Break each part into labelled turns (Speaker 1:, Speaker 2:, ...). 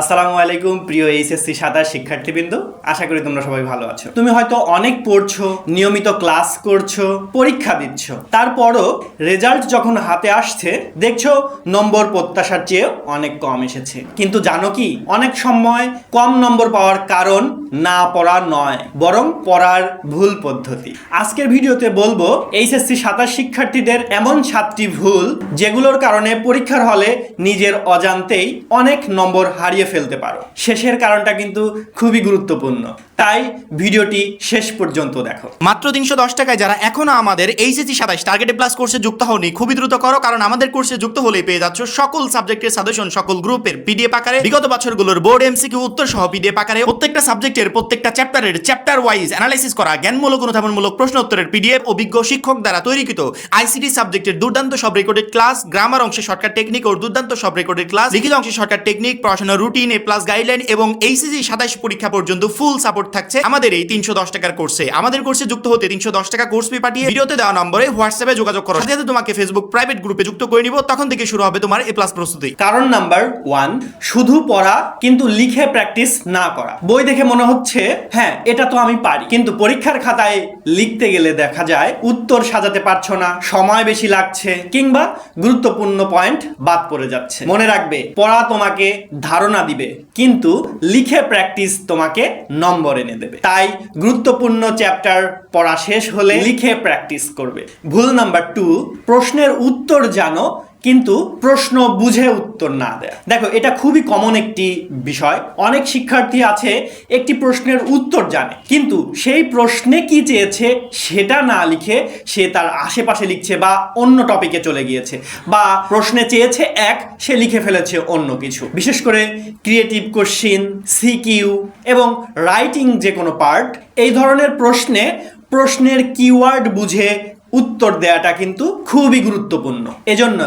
Speaker 1: আসসালামু আলাইকুম প্রিয় এইচএসসি ২৭ শিক্ষার্থীবৃন্দ, আশা করি তোমরা সবাই ভালো আছো। তুমি হয়তো অনেক পড়ছো, নিয়মিত ক্লাস করছো, পরীক্ষা দিচ্ছ, তারপরও রেজাল্ট যখন হাতে আসছে দেখছো নম্বর প্রত্যাশার চেয়ে অনেক কম এসেছে। কিন্তু জানো কি, অনেক সময় কম নম্বর পাওয়ার কারণ না পড়া নয়, বরং পড়ার ভুল পদ্ধতি। আজকের ভিডিওতে বলবো এইচএসসি ২৭ শিক্ষার্থীদের এমন ৭টি ভুল যেগুলোর কারণে পরীক্ষার হলে নিজের অজান্তেই অনেক নম্বর হারিয়ে ফেলতে পারো। শেষের কারণটা কিন্তু খুবই গুরুত্বপূর্ণ, তাই ভিডিওটি শেষ পর্যন্ত দেখো।
Speaker 2: মাত্র ৩১০ টাকায় যারা এখনো আমাদের এইচএসসি ২৭ টার্গেটেড প্লাস কোর্সে যুক্ত হওনি, খুবই দ্রুত করো, কারণ আমাদের কোর্সে যুক্ত হলেই পেয়ে যাচ্ছ সকল সাবজেক্টের সাজেশন সকল গ্রুপের পিডিএফ আকারে, বিগত বছরগুলোর বোর্ড এমসিকিউ উত্তর সহ পিডিএফ আকারে, প্রত্যেকটা সাবজেক্টের প্রত্যেকটা চ্যাপ্টারের চ্যাপ্টার ওয়াইজ অ্যানালাইসিস করা জ্ঞানমূলক অনুধাবনমূলক প্রশ্ন উত্তরের পিডিএফ, অভিজ্ঞ শিক্ষক দ্বারা তৈরিকৃত আইসিটি সাবজেক্টের দুর্দান্ত সব রেকর্ডেড ক্লাস, গ্রামার অংশে শর্টকাট টেকনিক ও দুর্দান্ত সব রেকর্ডেড ক্লাস, লিখিত অংশে শর্টকাট টেকনিক, পড়াশোনার রুটিন, এ প্লাস গাইডলাইন এবং এইচএসসি ২৭ পরীক্ষা পর্যন্ত ফুল সাপোর্ট থাকছে আমাদের এই ৩১০ টাকার কোর্সে। আমাদের কোর্সে যুক্ত হতে ৩১০ টাকা কোর্স ফি পাঠিয়ে ভিডিওতে দেওয়া নম্বরে হোয়াটসঅ্যাপে যোগাযোগ করো, সাথে সাথে তোমাকে ফেসবুক প্রাইভেট গ্রুপে যুক্ত করে নিব, তখন থেকে শুরু হবে তোমার এ প্লাস প্রস্তুতি।
Speaker 1: কারণ নাম্বার 1, শুধু পড়া কিন্তু লিখে প্র্যাকটিস না করা। বই দেখে মনে হচ্ছে হ্যাঁ এটা তো আমি পারি, কিন্তু পরীক্ষার খাতায় লিখতে গেলে দেখা যায় উত্তর সাজাতে পারছো না, সময় বেশি লাগছে, কিংবা গুরুত্বপূর্ণ পয়েন্ট বাদ পড়ে যাচ্ছে। মনে রাখবে, পড়া তোমাকে ধারণা দিবে, কিন্তু লিখে প্র্যাকটিস তোমাকে নম্বর এনে দেবে। তাই গুরুত্বপূর্ণ চ্যাপ্টার পড়া শেষ হলে লিখে প্র্যাকটিস করবে। ভুল নাম্বার 2, প্রশ্নের উত্তর জানো কিন্তু প্রশ্ন বুঝে উত্তর না দেয়া। দেখো, এটা খুবই কমন একটি বিষয়। অনেক শিক্ষার্থী আছে একটি প্রশ্নের উত্তর জানে, কিন্তু সেই প্রশ্নে কি চেয়েছে সেটা না লিখে সে তার আশেপাশে লিখছে বা অন্য টপিকে চলে গিয়েছে, বা প্রশ্নে চেয়েছে এক, সে লিখে ফেলেছে অন্য কিছু। বিশেষ করে ক্রিয়েটিভ কোশ্চিন, সিকিউ এবং রাইটিং যে কোনো পার্ট, এই ধরনের প্রশ্নে প্রশ্নের কিওয়ার্ড বুঝে উত্তর দেওয়াটা কিন্তু খুবই গুরুত্বপূর্ণ। এজন্য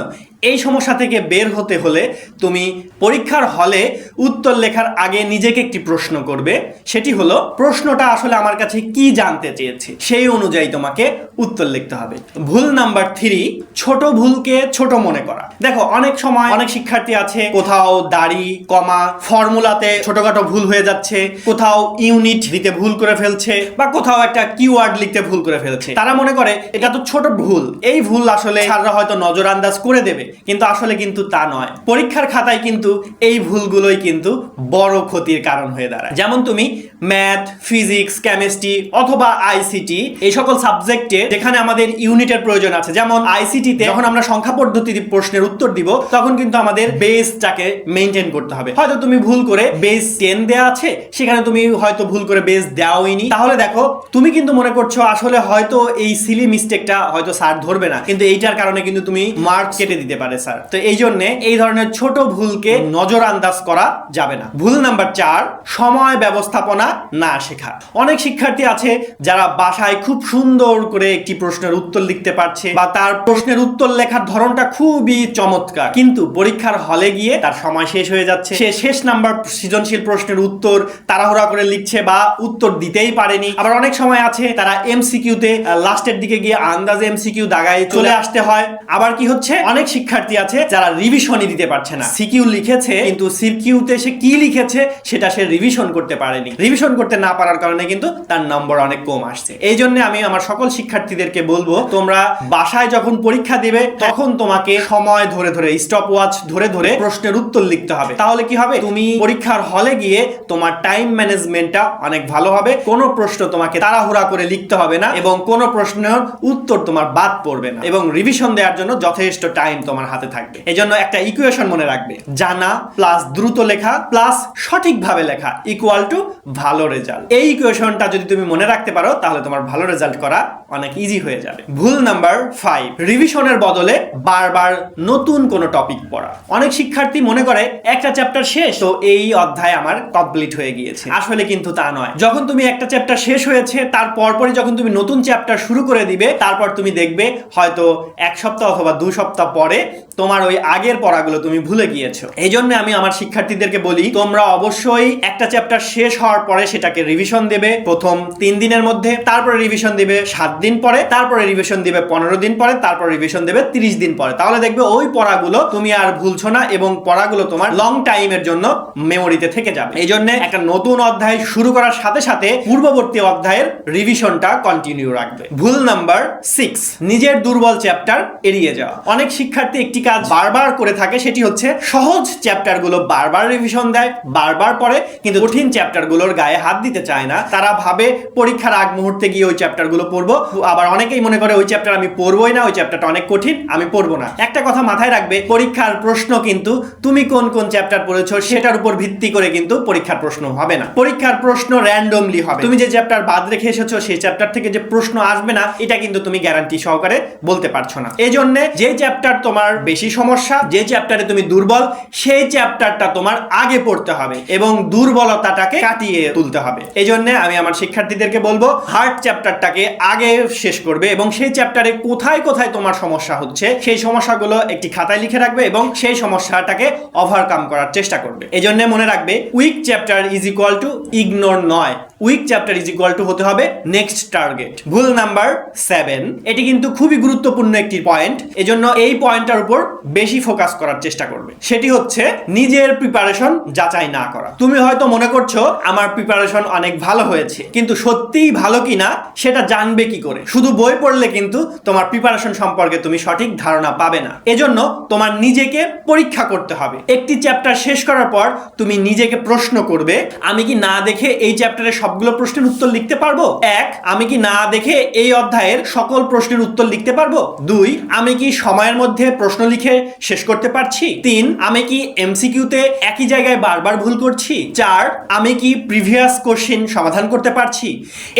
Speaker 1: এই সমস্যা থেকে বের হতে হলে তুমি পরীক্ষার হলে উত্তর লেখার আগে নিজেকে একটি প্রশ্ন করবে, সেটি হলো প্রশ্নটা আসলে আমার কাছে কি জানতে চেয়েছে, সেই অনুযায়ী তোমাকে উত্তর লিখতে হবে। ভুল নাম্বার 3, ছোট ভুলকে ছোট মনে করা। দেখো, অনেক সময় অনেক শিক্ষার্থী আছে কোথাও দাড়ি, কমা, ফর্মুলাতে ছোটখাটো ভুল হয়ে যাচ্ছে, কোথাও ইউনিট দিতে ভুল করে ফেলছে, বা কোথাও একটা কিওয়ার্ড লিখতে ভুল করে ফেলছে। তারা মনে করে এটা তো ছোট ভুল, এই ভুল আসলে স্যাররা হয়তো নজর আন্দাজ করে দেবে, কিন্তু আসলে কিন্তু তা নয়। পরীক্ষার খাতায় কিন্তু এই ভুলগুলোই কিন্তু বড় ক্ষতির কারণ হয়ে দাঁড়ায়। যেমন তুমি ম্যাথ, ফিজিক্স, কেমিস্ট্রি অথবা আইসিটি, এই সকল সাবজেক্টে যেখানে আমাদের ইউনিটের প্রয়োজন আছে, যেমন আইসিটিতে যখন আমরা সংখ্যা পদ্ধতিতে প্রশ্নের উত্তর দিব, তখন কিন্তু আমাদের বেসটাকে মেইনটেইন করতে হবে। হয়তো তুমি ভুল করে বেস 10 দেওয়া আছে, সেখানে তুমি হয়তো ভুল করে বেস দেওয়াইনি, তাহলে দেখো তুমি কিন্তু মনে করছো আসলে হয়তো এই সিলি মিস্টেকটা হয়তো স্যার ধরবে না, কিন্তু এইটার কারণে কিন্তু তুমি মার্ক কেটে দিতে পারে স্যার। তো এই জন্য এই ধরনের ছোট ভুলকে নজর আন্দাজ করা যাবে না। ভুল নাম্বার 4, সময় ব্যবস্থাপনা না শেখা। অনেক শিক্ষার্থী আছে যারা বাসায় খুব সুন্দর করে একটি প্রশ্নের উত্তর লিখতে পারছে, বা তার প্রশ্নের উত্তর লেখার ধরনটা খুবই চমৎকার, কিন্তু পরীক্ষার হলে গিয়ে তার সময় শেষ হয়ে যাচ্ছে, সে শেষ নাম্বার সৃজনশীল প্রশ্নের উত্তর তাড়াহুড়া করে লিখছে বা উত্তর দিতেই পারেনি। আবার অনেক সময় আছে তারা এমসিকিউতে লাস্টের দিকে গিয়ে আন্দাজে এমসিকিউ দাগায় চলে আসতে হয়। আবার কি হচ্ছে, অনেক শিক্ষার্থী আছে যারা রিভিশনই দিতে পারছে না, সিকিউ লিখেছে কিন্তু সিকিউতে সে কি লিখেছে সেটা সে রিভিশন করতে পারেনি। রিভিশন করতে না পারার কারণে কিন্তু তার নম্বর অনেক কম আসছে। এই জন্য আমি আমার সকল শিক্ষার্থীদেরকে বলবো, তোমরা বাসায় যখন পরীক্ষা দিবে তখন তোমাকে সময় ধরে ধরে, স্টপ ওয়াচ ধরে ধরে প্রশ্নের উত্তর লিখতে হবে। তাহলে কি হবে, তুমি পরীক্ষার হলে গিয়ে তোমার টাইম ম্যানেজমেন্টটা অনেক ভালো হবে। কোনো প্রশ্ন তোমাকে তাড়াহুড়া করে লিখতে হবে না, এবং কোনো প্রশ্নের উত্তর তোমার বাদ পড়বে না, এবং রিভিশন দেওয়ার জন্য যথেষ্ট টাইম তোমার হাতে থাকবে। এই জন্য একটা ইকুয়েশন মনে রাখবে, জানা প্লাস দ্রুত লেখা প্লাস সঠিকভাবে লেখা ইকুয়াল টু ভালো রেজাল্ট। এই ইকুয়েশনটা যদি তুমি মনে রাখতে পারো, তাহলে তোমার ভালো রেজাল্ট করা অনেক ইজি হয়ে যাবে। ভুল নাম্বার 5, রিভিশনের বদলে বারবার নতুন কোনো টপিক পড়া। অনেক শিক্ষার্থী মনে করে একটা চ্যাপ্টার শেষ, তো এই অধ্যায় আমার কমপ্লিট হয়ে গিয়েছে। আসলে কিন্তু তা নয়। যখন তুমি একটা চ্যাপ্টার শেষ হয়েছে, তার পরপরই যখন তুমি নতুন চ্যাপ্টার শুরু করে দিবে, তারপর তুমি দেখবে হয়তো 1 সপ্তাহ অথবা 2 সপ্তাহ পরে তোমার ওই আগের পড়াগুলো তুমি ভুলে গিয়েছো। এই জন্য আমি আমার শিক্ষার্থীদেরকে বলি, তোমরা অবশ্যই একটা চ্যাপ্টার শেষ হওয়ার পরে সেটাকে রিভিশন দেবে প্রথম 3 দিনের মধ্যে, তারপরে রিভিশন দিবে 7 দিন পরে, তারপরে রিভিশন দিবে 15 দিন পরে, তারপরে রিভিশন দেবে 30 দিন পরে। তাহলে দেখবে ওই পড়াগুলো তুমি আর ভুলছো না এবং পড়াগুলো তোমার লং টাইমের জন্য মেমোরিতে থেকে যাবে। এই জন্য একটা নতুন অধ্যায় শুরু করার সাথে সাথে পূর্ববর্তী অধ্যায়ের রিভিশনটা কন্টিনিউ রাখবে। ভুল নাম্বার 6, নিজের দুর্বল চ্যাপ্টার এড়িয়ে যাওয়া। অনেক শিক্ষার্থী একটি কাজ বারবার করে থাকে, সেটি হচ্ছে সহজ চ্যাপ্টারগুলো বারবার রিভিশন দেয়, বারবার পড়ে, কিন্তু কঠিন চ্যাপ্টারগুলোর গায়ে হাত দিতে চায় না। তারা ভাবে পরীক্ষার আগ মুহূর্তে গিয়ে ওই চ্যাপ্টারগুলো পড়বো। আবার অনেকেই মনে করে ওই চ্যাপ্টার আমি পড়বোই না, ওই চ্যাপ্টারটা অনেক কঠিন, আমি পড়বো না। একটা কথা মাথায় রাখবে, পরীক্ষার প্রশ্ন কিন্তু তুমি কোন কোন চ্যাপ্টার পড়েছো সেটার উপর ভিত্তি করে কিন্তু পরীক্ষার প্রশ্ন হবে না। পরীক্ষার প্রশ্ন র্যান্ডমলি হবে। তুমি যে চ্যাপ্টার বাদ রেখে এসেছো সেই চ্যাপ্টার থেকে যে প্রশ্ন আসবে না এটা কিন্তু তুমি গ্যারান্টি সহকারে বলতে পারছো না। এই জন্য যে চ্যাপ্টার তোমার বেশি সমস্যা, যে চ্যাপ্টারে তুমি দুর্বল, সেই চ্যাপ্টারটা তোমার আগে পড়তে হবে এবং দুর্বলতাটাকে কাটিয়ে তুলতে হবে। এই জন্য আমি আমার শিক্ষার্থীদেরকে বলবো, হার্ড চ্যাপ্টারটাকে আগে শেষ করবে এবং সেই চ্যাপ্টারে কোথায় কোথায় তোমার সমস্যা হচ্ছে সেই সমস্যাগুলো একটি খাতায় লিখে রাখবে এবং সেই সমস্যাটাকে ওভারকাম করার চেষ্টা করবে। এই জন্য মনে রাখবে, weak chapter is equal to ignore নয়, weak chapter is equal to হতে হবে নেক্সট টার্গেট। ভুল নাম্বার 7, এটি কিন্তু খুবই গুরুত্বপূর্ণ একটি পয়েন্ট, এজন্য এই পয়েন্টটার উপর বেশি ফোকাস করার চেষ্টা করবে। সেটি হচ্ছে নিজের প্রিপারেশন যাচাই না করা। তুমি হয়তো মনে করছো আমার প্রিপারেশন অনেক ভালো হয়েছে, কিন্তু সত্যিই ভালো কিনা সেটা জানবে কি করে? শুধু বই পড়লে কিন্তু তোমার প্রিপারেশন সম্পর্কে তুমি সঠিক ধারণা পাবে না। এজন্য তোমার নিজেকে পরীক্ষা করতে হবে। একটি চ্যাপ্টার শেষ করার পর তুমি নিজেকে প্রশ্ন করবে, আমি কি না দেখে এই চ্যাপ্টারের সবগুলো প্রশ্নের উত্তর লিখতে পারবো? 1, আমি কি না দেখে এই অধ্যায়ের সকল প্রশ্নের উত্তর লিখতে পারবো? 2, আমি কি সময়ের মধ্যে প্রশ্ন লিখে শেষ করতে পারছি? 3, আমি কি এমসিকিউতে একই জায়গায় বারবার ভুল করছি? 4, আমি কি প্রিভিয়াস কোশ্চেন সমাধান করতে পারছি?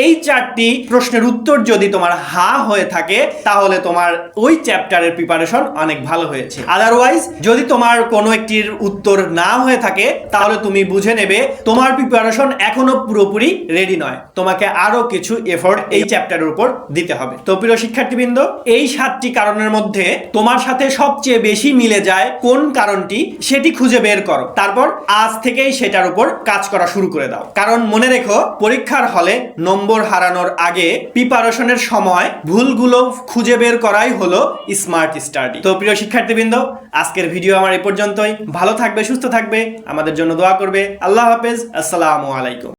Speaker 1: এই 4টি প্রশ্নের উত্তর যদি তোমার হ্যাঁ হয়ে থাকে তাহলে তোমার ওই চ্যাপ্টারের প্রিপারেশন অনেক ভালো হয়েছে। আদারওয়াইজ যদি তোমার কোনো একটির উত্তর না হয়ে থাকে তাহলে তুমি বুঝে নেবে তোমার প্রিপারেশন এখনো পুরোপুরি রেডি নয়, তোমাকে আরো কিছু এফোর্ট এই চ্যাপ্টারের উপর দিতে হবে। তো প্রিয় শিক্ষার্থীবৃন্দ, এই 7টি কারণের মধ্যে তোমার সাথে সবচেয়ে বেশি মিলে যায় কোন কারণটি সেটি খুঁজে বের করো, তারপর আজ থেকেই সেটার উপর কাজ করা শুরু করে দাও। কারণ মনে রেখো, পরীক্ষার হলে নম্বর হারানোর আগে প্রিপারেশনের সময় ভুলগুলো খুঁজে বের করাই হলো স্মার্ট স্টাডি। তো প্রিয় শিক্ষার্থীবৃন্দ, আজকের ভিডিও আমার এই পর্যন্তই। ভালো থাকবে, সুস্থ থাকবে, আমাদের জন্য দোয়া করবে। আল্লাহ হাফেজ, আসসালামু আলাইকুম।